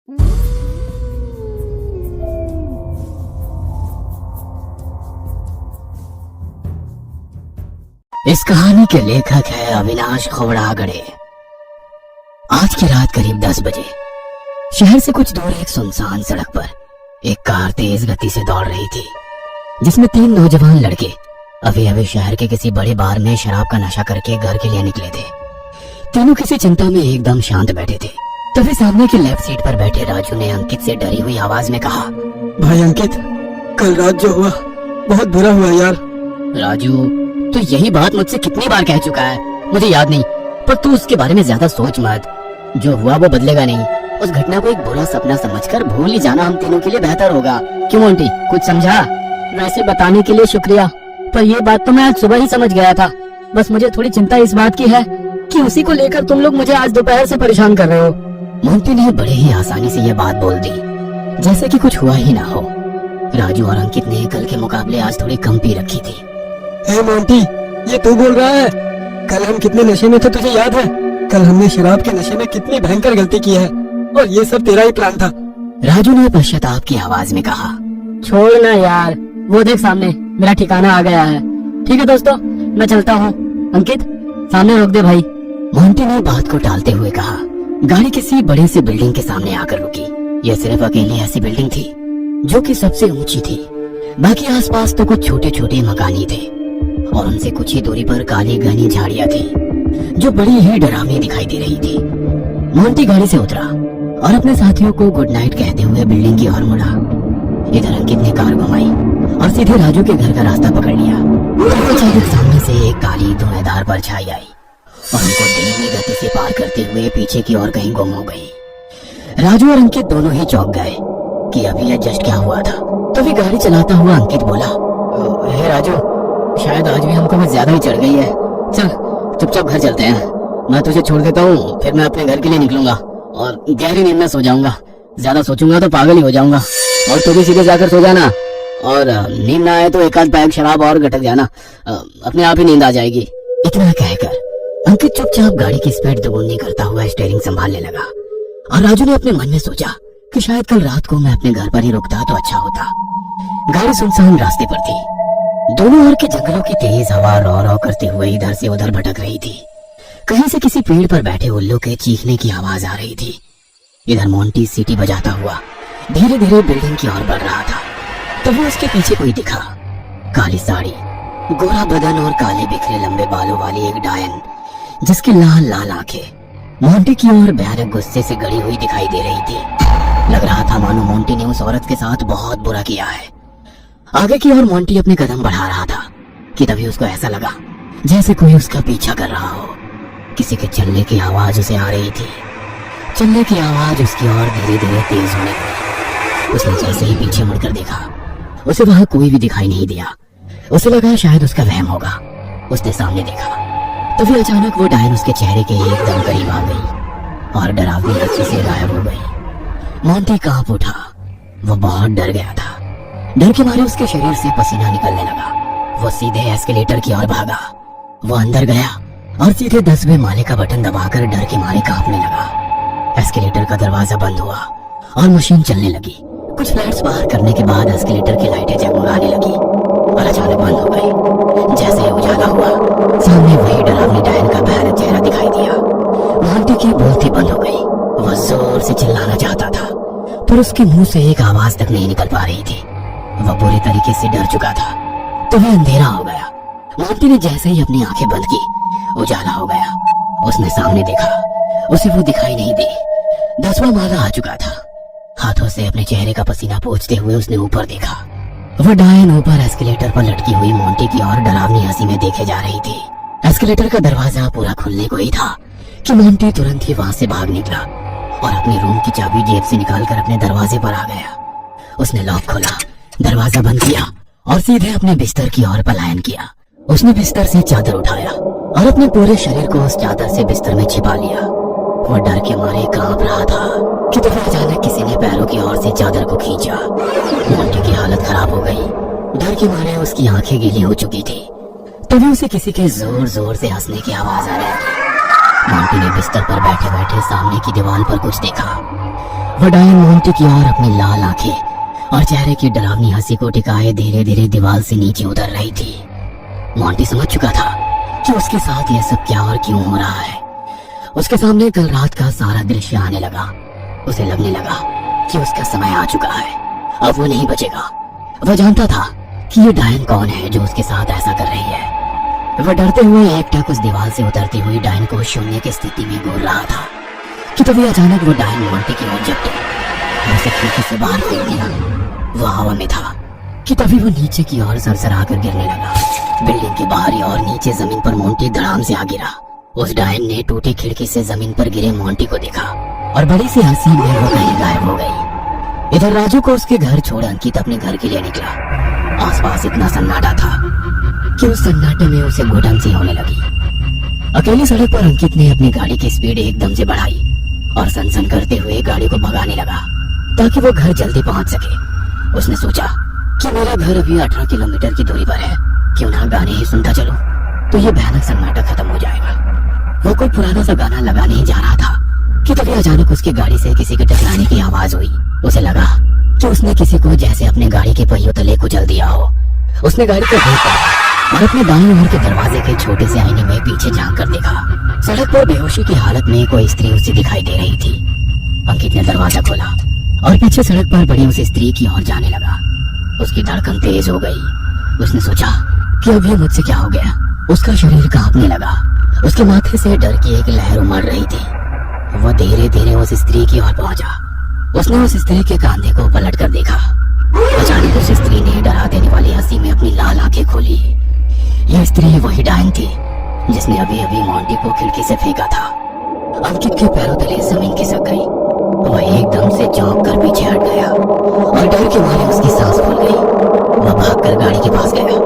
इस कहानी के लेखक है अविनाश खोवड़ागड़े। आज की रात करीब 10 बजे शहर से कुछ दूर एक सुनसान सड़क पर एक कार तेज गति से दौड़ रही थी, जिसमें 3 नौजवान लड़के अभी अभी शहर के किसी बड़े बार में शराब का नशा करके घर के लिए निकले थे। तीनों किसी चिंता में एकदम शांत बैठे थे। तभी सामने की लेफ्ट सीट पर बैठे राजू ने अंकित से डरी हुई आवाज में कहा, भाई अंकित, कल रात जो हुआ बहुत बुरा हुआ यार। राजू, तो यही बात मुझसे कितनी बार कह चुका है, मुझे याद नहीं, पर तू उसके बारे में ज्यादा सोच मत। जो हुआ वो बदलेगा नहीं। उस घटना को एक बुरा सपना समझकर भूल ही जाना हम तीनों के लिए बेहतर होगा। क्यों मोंटी, कुछ समझा? वैसे बताने के लिए शुक्रिया, पर ये बात तो मैं आज सुबह ही समझ गया था। बस मुझे थोड़ी चिंता इस बात की है कि उसी को लेकर तुम लोग मुझे आज दोपहर से परेशान कर रहे हो। मोंटी ने बड़े ही आसानी से यह बात बोल दी, जैसे कि कुछ हुआ ही ना हो। राजू और अंकित ने कल के मुकाबले आज थोड़ी कम पी रखी थी। हे मोंटी, ये तू बोल रहा है? कल हम कितने नशे में थे तुझे याद है? कल हमने शराब के नशे में कितनी भयंकर गलती की है, और ये सब तेरा ही प्लान था। राजू ने पश्चाताप की आवाज में कहा, छोड़ ना यार, वो देख सामने मेरा ठिकाना आ गया है। ठीक है दोस्तों, मैं चलता हूँ। अंकित, सामने रोक दे भाई। मोंटी ने बात को टालते हुए कहा। गाड़ी किसी बड़ी सी बिल्डिंग के सामने आकर रुकी। यह सिर्फ अकेली ऐसी बिल्डिंग थी जो कि सबसे ऊंची थी। बाकी आसपास तो कुछ छोटे छोटे मकान ही थे, और उनसे कुछ ही दूरी पर काली घनी झाड़ियां थी जो बड़ी ही डरावनी दिखाई दे रही थी। मोंटी गाड़ी से उतरा और अपने साथियों को गुड नाइट कहते हुए बिल्डिंग की ओर मुड़ा। इधर अंकित ने कार घुमाई और सीधे राजू के घर का रास्ता पकड़ लिया। अचानक सामने से एक काली धुआंधार परछाई आई और उनको धीमी गति से पार करते हुए पीछे की ओर कहीं गुम हो गई। राजू और अंकित दोनों ही चौंक गए कि अभी यह जस्ट क्या हुआ था। तभी गाड़ी चलाता हुआ अंकित बोला, हे राजू, शायद आज भी हमको कुछ ज्यादा ही चढ़ गई है। चल चुपचाप घर चलते हैं, मैं तुझे छोड़ देता हूँ, फिर मैं अपने घर के लिए निकलूंगा और गहरी नींद में सो जाऊंगा। ज्यादा सोचूंगा तो पागल ही हो जाऊंगा, और तू भी सीधे जाकर सो जाना, और नींद ना आए तो एक आध पैक शराब और गटक जाना, अपने आप ही नींद आ जाएगी। इतना कहकर अंकित चुपचाप गाड़ी की स्पीड दोगुनी करता हुआ स्टीयरिंग संभालने लगा। और राजू ने अपने मन में सोचा कि शायद कल रात को मैं अपने घर पर ही रुकता तो अच्छा होता। गाड़ी सुनसान रास्ते पर थी। दोनों ओर के जंगलों की तेज हवा रौ रौ करते हुए इधर से उधर भटक रही थी। कहीं से किसी पेड़ पर बैठे उल्लू के चीखने की आवाज आ रही थी। इधर मोंटी सीटी बजाता हुआ धीरे धीरे बिल्डिंग की ओर बढ़ रहा था। तभी उसके पीछे कोई दिखा। काली साड़ी, गोरा बदन और काले बिखरे लंबे बालों वाली एक डायन, जिसकी लाल लाल आंखें मोंटी की ओर भयानक गुस्से से गड़ी हुई दिखाई दे रही थी। लग रहा था मानो मोंटी ने उस औरत के साथ बहुत बुरा किया है। आगे की ओर मोंटी अपने कदम बढ़ा रहा था कि तभी उसको ऐसा लगा जैसे कोई उसका पीछा कर रहा हो। किसी के चलने की आवाज उसे आ रही थी। चलने की आवाज उसकी ओर धीरे धीरे तेज होने लगी। उसने जैसे ही पीछे मुड़कर देखा, उसे वहां कोई भी दिखाई नहीं दिया। उसे लगा शायद उसका वहम होगा। उसने सामने देखा, तभी अचानक वो डायन उसके चेहरे के एकदम करीब आ गई और डरावनी गति से गायब हो गई। मोंटी कांप उठा। वो बहुत डर गया था। डर के मारे उसके शरीर से पसीना निकलने लगा। वो सीधे एस्केलेटर की ओर भागा। वो अंदर गया और सीधे 10वें माले का बटन दबाकर डर के मारे कांपने लगा। एस्केलेटर का दरवाजा बंद हुआ और मशीन चलने लगी। कुछ फ्लैट्स बाहर करने के बाद एस्केलेटर की लाइटें जगमगाने लगी और अचानक बंद हो गई। जैसे ही उजाला हुआ, सामने वही डरावनी डायन का भयानक चेहरा दिखाई दिया। मोंटी की बोलती बंद हो गई। वह जोर से चिल्लाना चाहता था, पर उसके मुंह से एक आवाज तक नहीं निकल पा रही थी। वह बुरी तरीके से डर चुका था। तभी अंधेरा हो गया। मोंटी ने जैसे ही अपनी आंखें बंद की, उजाला हो गया। उसने सामने देखा, उसे वो दिखाई नहीं दी। 10वां माला आ चुका था। हाथों से अपने चेहरे का पसीना पोंछते हुए उसने ऊपर देखा। वह डायन ऊपर एस्केलेटर पर लटकी हुई मोंटी की ओर डरावनी हंसी में देखे जा रही थी। एस्केलेटर का दरवाजा पूरा खुलने को ही था कि मोंटी तुरंत ही वहां से भाग निकला और अपने रूम की चाबी जेब से निकालकर अपने दरवाजे पर आ गया। उसने लॉक खोला, दरवाजा बंद किया और सीधे अपने बिस्तर की ओर पलायन किया। उसने बिस्तर से चादर उठाया और अपने पूरे शरीर को उस चादर से बिस्तर में छिपा लिया। वो डर के मारे कांप रहा था कि तभी अचानक किसी ने पैरों की ओर से चादर को खींचा। मोंटी की हालत खराब हो गई। डर के मारे उसकी आंखें गीली हो चुकी थी। तभी उसे किसी के जोर जोर से हंसने की आवाज आने लगी। मोंटी ने बिस्तर पर बैठे बैठे सामने की दीवार पर कुछ देखा वो डायन मोंटी की ओर अपनी लाल आंखें और चेहरे की डरावनी हंसी को टिकाए धीरे धीरे दीवार से नीचे उतर रही थी। मोंटी समझ चुका था कि उसके साथ यह सब क्या और क्यों हो रहा है। उसके सामने कल रात का सारा दृश्य आने लगा। उसे लगने लगा कि उसका समय आ चुका है, अब वो नहीं बचेगा। वह जानता था कि ये डायन कौन है जो उसके साथ ऐसा कर रही है। वह डरते हुए एकटक उस दीवार से उतरती हुई डायन को शून्य की स्थिति में घूर रहा था कि तभी अचानक वो डायन मोंटी की ओर झपटी और उसे खिड़की से बाहर फेंक दिया। वह हवा में था कि तभी वो नीचे की ओर सरसरा कर गिरने लगा। बिल्डिंग के बाहरी और नीचे जमीन पर मोंटी धड़ाम से आ गिरा। उस डायन ने टूटी खिड़की से जमीन पर गिरे मोंटी को देखा और बड़ी सी हंसी में वो कहीं गायब हो गई। इधर राजू को उसके घर छोड़ अंकित अपने घर के लिए निकला। आसपास इतना सन्नाटा था कि उस सन्नाटे में उसे घुटन सी होने लगी। अकेली सड़क पर अंकित ने अपनी गाड़ी की स्पीड एकदम से बढ़ाई और सनसन करते हुए गाड़ी को भगाने लगा ताकि वो घर जल्दी पहुंच सके। उसने सोचा कि मेरा घर अभी 18 किलोमीटर की दूरी पर है, क्यों ना गाने ही सुनता चलूं तो ये भयानक सन्नाटा खत्म हो जाएगा। वो कोई पुराना सा गाना लगाने ही जा रहा था कि तभी अचानक उसकी गाड़ी से किसी के टकराने की आवाज हुई। उसे लगा कि उसने किसी को जैसे अपने गाड़ी के पहियों तले कुचल दिया हो। उसने गाड़ी को रोका और अपने दाईं ओर के दरवाजे के छोटे से आईने में पीछे झांक कर देखा। सड़क पर बेहोशी की हालत में कोई स्त्री उसे दिखाई दे रही थी। अंकित ने दरवाजा खोला और पीछे सड़क पर बड़ी उस स्त्री की ओर जाने लगा। उसकी धड़कन तेज हो गई। उसने सोचा कि अब ये मुझसे क्या हो गया। उसका शरीर कांपने लगा। उसके माथे से डर की एक लहर उमड़ रही थी। वह धीरे धीरे उस स्त्री की ओर पहुंचा। उसने उस स्त्री के कांधे को पलट कर देखा। अचानक उस स्त्री ने डरा देने वाली हंसी में अपनी लाल आंखें खोली। यह स्त्री वही डायन थी जिसने अभी अभी मोंटी को खिड़की से फेंका था। अंकित के पैरों तले जमीन खिसक गई। वह एकदम से चौंक कर पीछे हट गया और डर के मारे उसकी सांस फूल गई। वह भागकर गाड़ी के पास गया।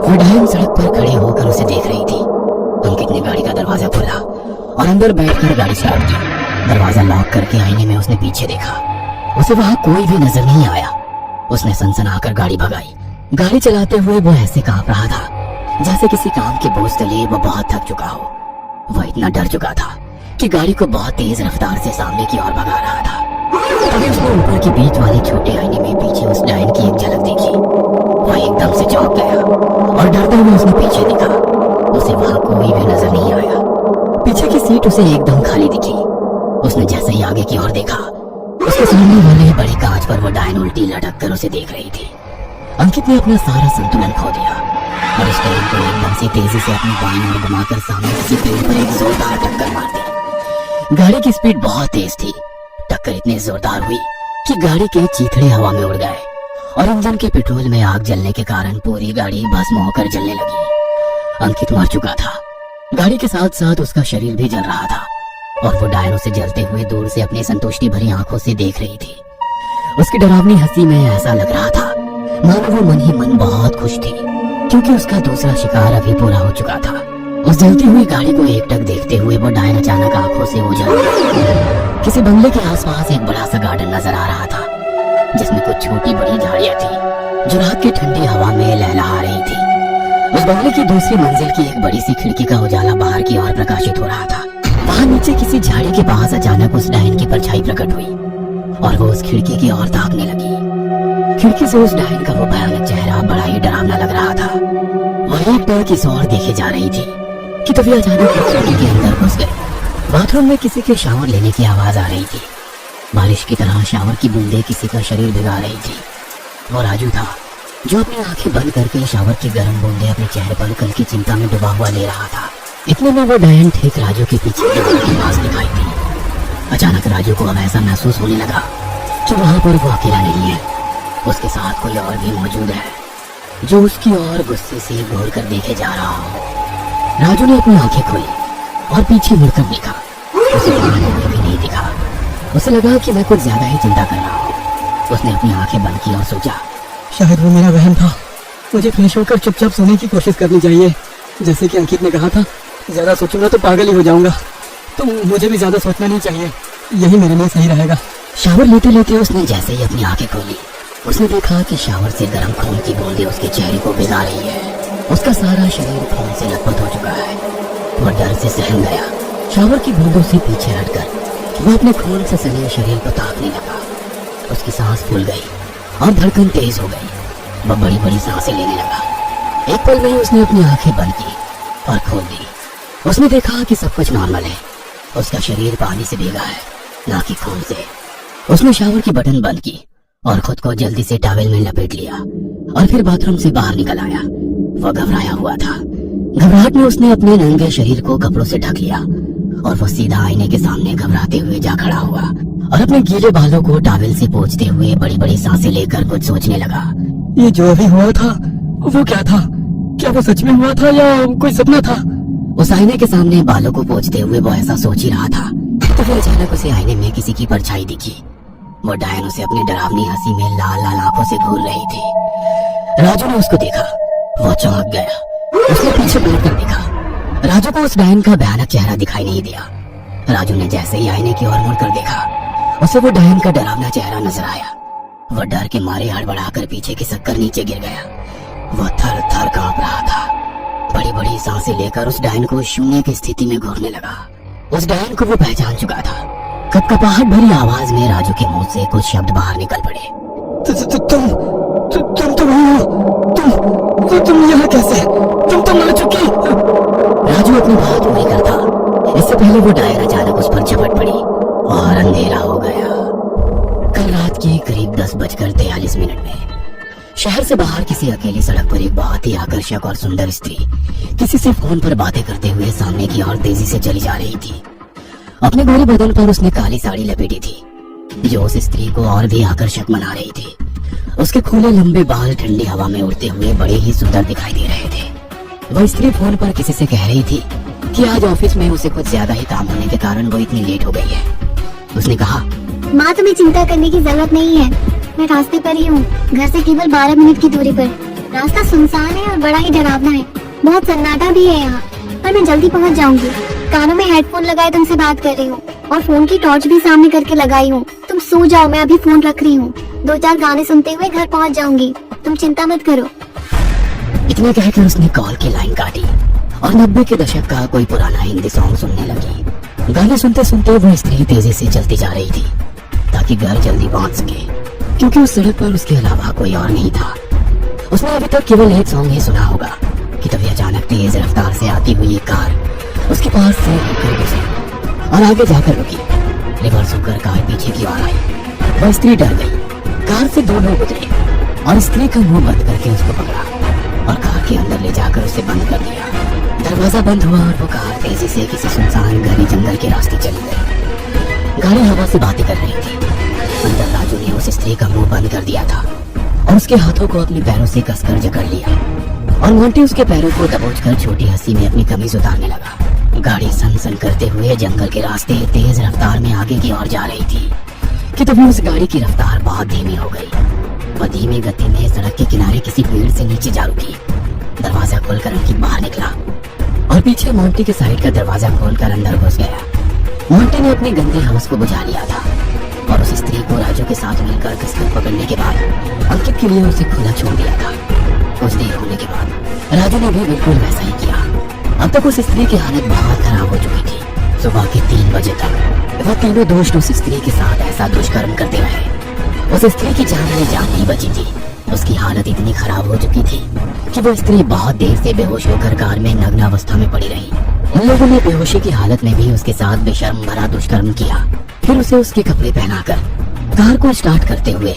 वह डायन सड़क पर खड़ी होकर उसे देख रही थी। अंकित ने गाड़ी का दरवाजा खोला और अंदर बैठकर गाड़ी स्टार्ट की। दरवाजा लॉक करके आईने में उसने पीछे देखा। उसे वहां कोई भी नजर नहीं आया। उसने सनसनाकर गाड़ी भगाई। गाड़ी चलाते हुए वो ऐसे कांप रहा था जैसे किसी काम के बोझ तले वो बहुत थक चुका हो। वह इतना डर चुका था कि गाड़ी को बहुत तेज रफ्तार से सामने की ओर भगा रहा था। तभी उसने ऊपर के बीच वाले छोटे आईने में पीछे उस डायन की एक झलक देखी। वह एकदम से चौंक गया और डरते हुए उसने पीछे देखा। उसे वहां कोई भी नजर नहीं आया। पीछे की सीट उसे एकदम खाली दिखी। उसने जैसे ही आगे की ओर देखा, उसके सामने वाले बड़े कांच पर वो डायन उल्टी लटक कर उसे देख रही थी। अंकित ने अपना सारा संतुलन खो दिया और उस डायन को एकदम से तेजी से अपनी बाईं ओर घुमाकर सामने किसी पेड़ पर एक जोरदार टक्कर मार दी। गाड़ी की स्पीड बहुत तेज थी। टक्कर इतनी जोरदार हुई कि गाड़ी के चीथड़े हवा में उड़ गए और इंजन के पेट्रोल में आग जलने के कारण पूरी गाड़ी भस्म होकर जलने लगी। अंकित मर चुका था। गाड़ी के साथ साथ उसका शरीर भी जल रहा था और वो डायन उसे जलते हुए दूर से अपनी संतुष्टि भरी आंखों से देख रही थी। उसकी डरावनी हंसी में ऐसा लग रहा था मानो वो मन ही मन बहुत खुश थी, क्योंकि उसका दूसरा शिकार अभी पूरा हो चुका था। उस जलती हुई गाड़ी को एकटक देखते हुए वो डायन अचानक आंखों से ओझल हो गया। किसी बंगले के आसपास एक बड़ा सा गार्डन नजर आ रहा था जिसमें कुछ छोटी बड़ी झाड़ियां थी जो रात की ठंडी हवा में लहलहा रही थी। उस बंगले की दूसरी मंजिल की एक बड़ी सी खिड़की का उजाला बाहर की ओर प्रकाशित हो रहा था। वहां नीचे किसी झाड़ी के पास अचानक उस डायन की परछाई प्रकट हुई और वो उस खिड़की की ओर ताकने लगी। खिड़की से उस डायन का वो भयानक चेहरा बड़ा ही डरावना लग रहा था। वह एक डर की ओर देखे जा रही थी कि तभी अचानक वो खिड़की के अंदर घुस गए। बाथरूम में किसी के शावर लेने की आवाज आ रही थी। बारिश की तरह शावर की बूंदें किसी का शरीर भिगा रही थी। वो राजू था जो अपनी आंखें बंद करके शावर की गर्म बूंदें अपने चेहरे पर कल की चिंता में डूबा हुआ ले रहा था। इतने में वो डायन ठीक राजू के पीछे दीवार के पास दिखाई दी। अचानक राजू को अब ऐसा महसूस होने लगा कि वहां पर वो अकेला नहीं है, उसके साथ कोई और भी मौजूद है जो उसकी ओर गुस्से से घूर कर देखे जा रहा हो। राजू ने अपनी आंखें खोली और पीछे मुड़कर देखा। उसे कोई भी नहीं दिखा। उसे लगा कि मैं कुछ ज्यादा ही चिंता कर रहा हूँ। उसने अपनी आंखें बंद की और सोचा, शायद वो मेरा वहम था। मुझे फ्रेश होकर चुपचाप सोने की कोशिश करनी चाहिए। जैसे कि अंकित ने कहा था, ज्यादा सोचूंगा तो पागल ही हो जाऊंगा, तो मुझे भी ज्यादा सोचना नहीं चाहिए। यही मेरे लिए सही रहेगा। शावर लेते लेते उसने जैसे ही अपनी आंखें खोली, उसने देखा कि शावर से गर्म खून की बूंदें उसके चेहरे को भिगा रही है। उसका सारा शरीर खून से लथपथ हो चुका है। वह डर से सहम गया। शावर की बूंदों से पीछे हटकर वो अपने खून से सने शरीर को ताकने लगा। उसकी सांस फूल गई और धड़कन तेज हो गई। वह बड़ी बड़ी सांसें लेने लगा। एक पल में ही उसने अपनी आंखें बंद की और खोल दी। उसने देखा कि सब कुछ नॉर्मल है। उसका शरीर पानी से भीगा है, ना कि खून से। उसने शावर की बटन बंद की और खुद को जल्दी से टॉवेल में लपेट लिया और फिर बाथरूम से बाहर निकल आया। वह घबराया हुआ था। घबराहट में उसने अपने नंगे शरीर को कपड़ों से ढक लिया और वो सीधा आईने के सामने घबराते हुए जा खड़ा हुआ और अपने गीले बालों को टॉवेल से पोंछते हुए बड़ी बड़ी सांसें लेकर कुछ सोचने लगा। ये जो अभी हुआ था वो क्या था? क्या वो सच में हुआ था या कोई सपना था? उस आईने के सामने बालों को पोंछते हुए वो ऐसा सोच ही रहा था तो फिर अचानक उसे आईने में किसी की परछाई दिखी। वो डायन उसे अपनी डरावनी हंसी में लाल लाल आंखों से घूर रही थी। राजू ने उसको देखा। वो चौंक गया। उसने पीछे मुड़कर देखा। राजू को उस डायन का भयानक चेहरा दिखाई नहीं दिया। राजू ने जैसे ही आईने की ओर मुड़कर देखा, उसे वो डायन का डरावना चेहरा नजर आया। वह डर के मारे हड़बड़ाकर पीछे खिसककर नीचे गिर गया। वह थर थर कांप रहा था। बड़ी बड़ी सांसें लेकर उस डायन को शून्य की स्थिति में घूरने लगा। उस डायन को वो पहचान चुका था। कपकपाहट भरी आवाज में राजू के मुंह से कुछ शब्द बाहर निकल पड़े। तुम तो वही हो। तुम यहाँ कैसे? तुम तो मर चुकी। राजू अपनी बात पूरी करता इससे पहले वो डायन अचानक उस पर झपट पड़ी और अंधेरा हो गया। कल रात के करीब 10:43 में शहर से बाहर किसी अकेली सड़क पर एक बहुत ही आकर्षक और सुंदर स्त्री किसी से फोन पर बातें करते हुए सामने की ओर तेजी से चली जा रही थी। अपने गोरे बदन पर उसने काली साड़ी लपेटी थी जो उस स्त्री को और भी आकर्षक बना रही थी। उसके खुले लंबे बाल ठंडी हवा में उड़ते हुए बड़े ही सुंदर दिखाई दे रहे थे। वह स्त्री फोन पर किसी से कह रही थी कि आज ऑफिस में उसे कुछ ज्यादा ही काम होने के कारण वो इतनी लेट हो गई है। उसने कहा, माँ तुम्हें चिंता करने की जरूरत नहीं है, मैं रास्ते पर ही हूँ। घर से केवल 12 मिनट की दूरी पर। रास्ता सुनसान है और बड़ा ही डरावना है। बहुत सन्नाटा भी है यहाँ, पर मैं जल्दी पहुँच जाऊंगी। कानों में हेडफोन लगाए तुमसे बात कर रही हूँ और फोन की टॉर्च भी सामने करके लगाई हूँ। तुम सो जाओ, मैं अभी फोन रख रही हूँ। 2-4 गाने सुनते हुए घर पहुँच जाऊंगी, तुम चिंता मत करो। इतना कहकर उसने कॉल की लाइन काटी और 90 के दशक का कोई पुराना हिंदी सॉन्ग सुनने लगी। गाने सुनते सुनते वो स्त्री तेजी से चलती जा रही थी ताकि घर जल्दी पहुंच सके, क्योंकि उस सड़क पर उसके अलावा कोई और नहीं था। उसने अभी तक केवल एक सॉन्ग ही सुना होगा कि तभी अचानक तेज रफ्तार से आती हुई एक कार उसके पास से होकर गुजरी और आगे जाकर रुकी। रिवर्स होकर कार पीछे की ओर आई। वह स्त्री डर गई। कार से 2 लोग उतरे और स्त्री का मुंह बंद करके उसको पकड़ा और कार के अंदर ले जाकर उसे बंद कर दिया। दरवाजा बंद हुआ और वो कार तेजी से किसी सुनसान घने जंगल के रास्ते चली गई। गाड़ी हवा से बातें कर रही थी। अंदर राजू ने उस स्त्री का मुंह बंद कर दिया था और उसके हाथों को अपने पैरों से कसकर जकड़ लिया और मोंटी उसके पैरों को दबोचकर छोटी हंसी में अपनी कमीज उतारने लगा। गाड़ी सन सन करते हुए जंगल के रास्ते तेज रफ्तार में आगे की ओर जा रही थी कि तभी उस गाड़ी की रफ्तार बहुत धीमी हो गई। वह धीमी गति में सड़क के किनारे किसी पेड़ से नीचे जा रुकी। दरवाजा खोलकर अंकित बाहर निकला और पीछे मोंटी के साइड का दरवाजा खोलकर अंदर घुस गया। मोंटी ने अपनी गंदी हवस को बुझा लिया था और उस स्त्री को राजू के साथ मिलकर कसकर पकड़ने के बाद अंकित के लिए उसे खुला छोड़ दिया था। कुछ देर होने के बाद राजू ने भी बिल्कुल वैसा ही किया। अब तक उस स्त्री की हालत बहुत खराब हो चुकी थी। सुबह के 3 बजे तक वह तीनों दोस्त उस स्त्री के साथ ऐसा दुष्कर्म करते रहे। उस स्त्री की जान में जान नहीं बची थी। उसकी हालत इतनी खराब हो चुकी थी कि वो स्त्री बहुत देर से बेहोश होकर कार में नग्न अवस्था में पड़ी रही। उन लोगों ने बेहोशी की हालत में भी उसके साथ बेशर्म भरा दुष्कर्म किया। फिर उसे उसके कपड़े पहनाकर कार को स्टार्ट करते हुए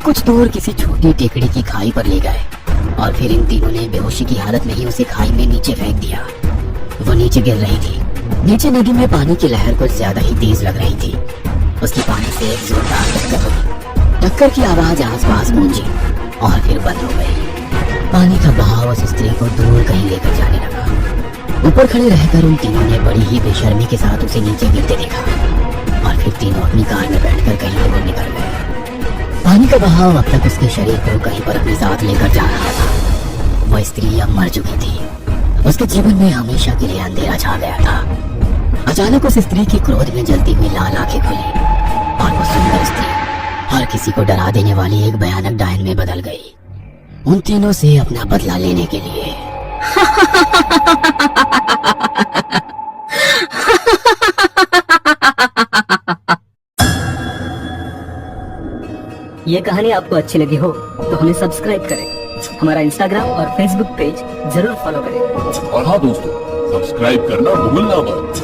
कुछ दूर किसी छोटी टेकड़ी की खाई पर ले गए और फिर इन तीनों ने बेहोशी की हालत में ही उसे खाई में नीचे फेंक दिया। वो नीचे गिर रही थी। नीचे नदी में पानी की लहर कुछ ज्यादा ही तेज लग रही थी। उसकी पानी से एक जोरदार टक्कर हुई। टक्कर की आवाज आसपास गूंजी और फिर बंद हो गई। पानी का बहाव उस स्त्री को दूर कहीं लेकर जाने लगा। ऊपर खड़े रहकर उन तीनों ने बड़ी ही बेशर्मी के साथ उसे नीचे गिरते देखा और फिर तीनों अपनी कार में बैठकर कहीं दूर निकल गए। पानी का बहाव अब तक उसके शरीर को कहीं पर अपने साथ लेकर जा रहा था। वह स्त्री अब मर चुकी थी। उसके जीवन में हमेशा के लिए अंधेरा छा गया था। अचानक उस स्त्री की क्रोध में जलती हुई लाल आंखें खुली और वो सुंदर स्त्री हर किसी को डरा देने वाली एक भयानक डायन में बदल गई, उन तीनों से अपना बदला लेने के लिए। ये कहानी आपको अच्छी लगी हो तो हमें सब्सक्राइब करें, हमारा इंस्टाग्राम और फेसबुक पेज जरूर फॉलो करें। और हाँ दोस्तों, सब्सक्राइब करना भूलना मत।